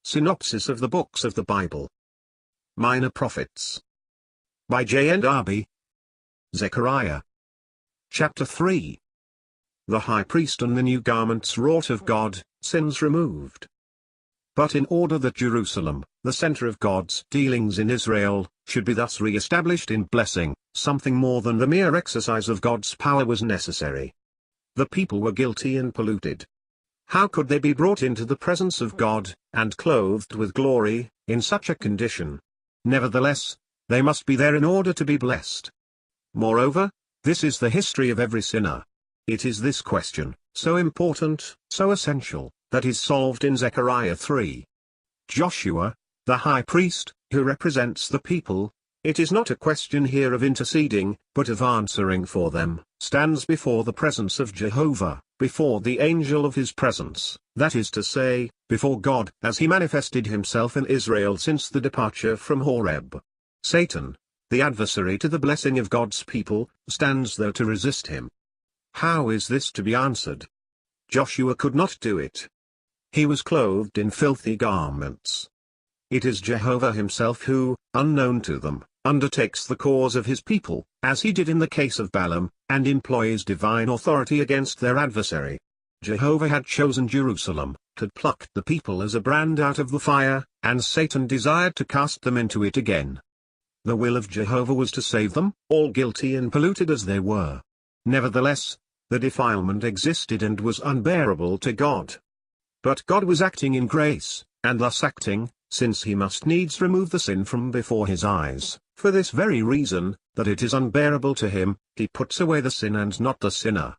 Synopsis of the Books of the Bible. Minor Prophets. By JND Darby. Zechariah. Chapter 3. The High Priest and the New Garments wrought of God, sins removed. But in order that Jerusalem, the center of God's dealings in Israel, should be thus re-established in blessing, something more than the mere exercise of God's power was necessary. The people were guilty and polluted. How could they be brought into the presence of God, and clothed with glory, in such a condition? Nevertheless, they must be there in order to be blessed. Moreover, this is the history of every sinner. It is this question, so important, so essential, that is solved in Zechariah 3. Joshua, the high priest, who represents the people, it is not a question here of interceding, but of answering for them, stands before the presence of Jehovah, before the angel of his presence, that is to say, before God as he manifested himself in Israel since the departure from Horeb. Satan, the adversary to the blessing of God's people, stands there to resist him. How is this to be answered? Joshua could not do it. He was clothed in filthy garments. It is Jehovah himself who, unknown to them, undertakes the cause of his people, as he did in the case of Balaam, and employs divine authority against their adversary. Jehovah had chosen Jerusalem, had plucked the people as a brand out of the fire, and Satan desired to cast them into it again. The will of Jehovah was to save them, all guilty and polluted as they were. Nevertheless, the defilement existed and was unbearable to God. But God was acting in grace, and thus acting, since he must needs remove the sin from before his eyes, for this very reason, that it is unbearable to him, he puts away the sin and not the sinner.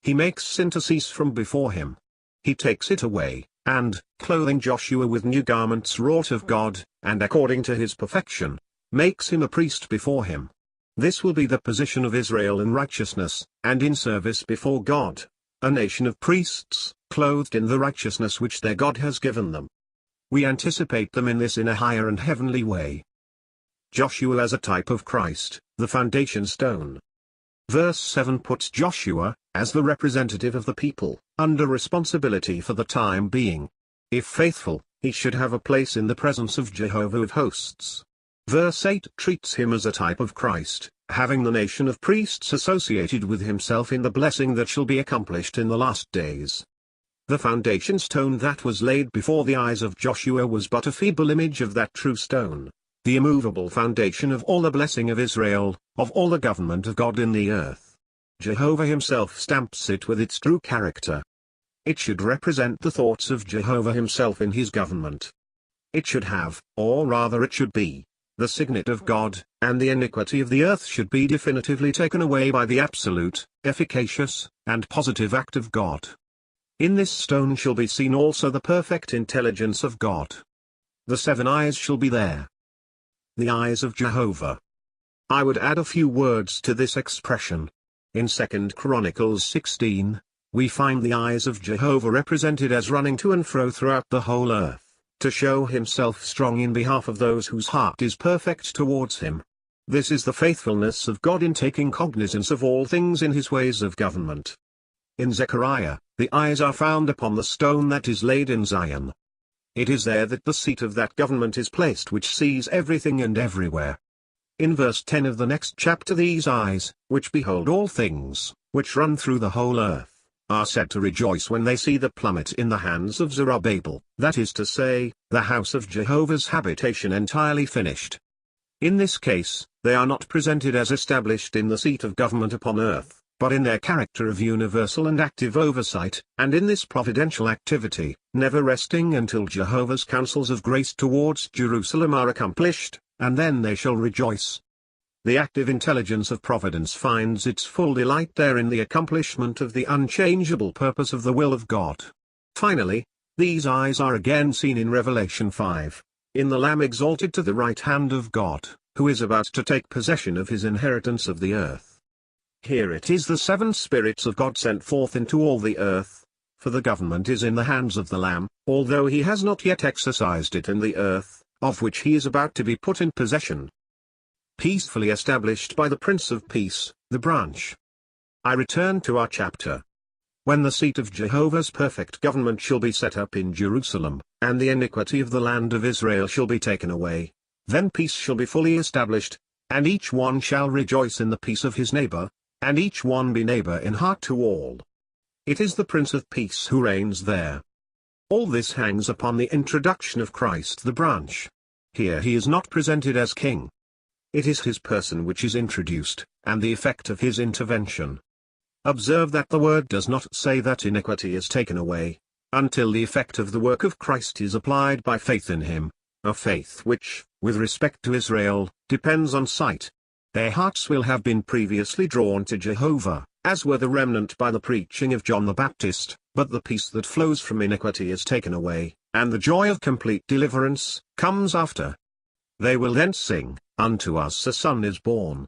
He makes sin to cease from before him. He takes it away, and, clothing Joshua with new garments wrought of God, and according to his perfection, makes him a priest before him. This will be the position of Israel in righteousness, and in service before God, a nation of priests, clothed in the righteousness which their God has given them. We anticipate them in this in a higher and heavenly way. Joshua as a type of Christ, the foundation stone. Verse 7 puts Joshua, as the representative of the people, under responsibility for the time being. If faithful, he should have a place in the presence of Jehovah of hosts. Verse 8 treats him as a type of Christ, having the nation of priests associated with himself in the blessing that shall be accomplished in the last days. The foundation stone that was laid before the eyes of Joshua was but a feeble image of that true stone, the immovable foundation of all the blessing of Israel, of all the government of God in the earth. Jehovah himself stamps it with its true character. It should represent the thoughts of Jehovah himself in his government. It should have, or rather it should be, the signet of God, and the iniquity of the earth should be definitively taken away by the absolute, efficacious, and positive act of God. In this stone shall be seen also the perfect intelligence of God. The 7 eyes shall be there. The eyes of Jehovah. I would add a few words to this expression. In 2 Chronicles 16, we find the eyes of Jehovah represented as running to and fro throughout the whole earth, to show himself strong in behalf of those whose heart is perfect towards him. This is the faithfulness of God in taking cognizance of all things in his ways of government. In Zechariah, the eyes are found upon the stone that is laid in Zion. It is there that the seat of that government is placed which sees everything and everywhere. In verse 10 of the next chapter these eyes, which behold all things, which run through the whole earth, are said to rejoice when they see the plummet in the hands of Zerubbabel, that is to say, the house of Jehovah's habitation entirely finished. In this case, they are not presented as established in the seat of government upon earth, but in their character of universal and active oversight, and in this providential activity, never resting until Jehovah's counsels of grace towards Jerusalem are accomplished, and then they shall rejoice. The active intelligence of providence finds its full delight there in the accomplishment of the unchangeable purpose of the will of God. Finally, these eyes are again seen in Revelation 5, in the Lamb exalted to the right hand of God, who is about to take possession of his inheritance of the earth. Here it is the 7 spirits of God sent forth into all the earth, for the government is in the hands of the Lamb, although he has not yet exercised it in the earth, of which he is about to be put in possession. Peacefully established by the Prince of Peace, the branch. I return to our chapter. when the seat of Jehovah's perfect government shall be set up in Jerusalem, and the iniquity of the land of Israel shall be taken away, then peace shall be fully established, and each one shall rejoice in the peace of his neighbor, and each one be neighbor in heart to all. It is the Prince of Peace who reigns there. All this hangs upon the introduction of Christ the branch. Here he is not presented as king. It is his person which is introduced, and the effect of his intervention. Observe that the word does not say that iniquity is taken away, until the effect of the work of Christ is applied by faith in him, a faith which, with respect to Israel, depends on sight. Their hearts will have been previously drawn to Jehovah, as were the remnant by the preaching of John the Baptist, but the peace that flows from iniquity is taken away, and the joy of complete deliverance comes after. They will then sing, "Unto us a son is born,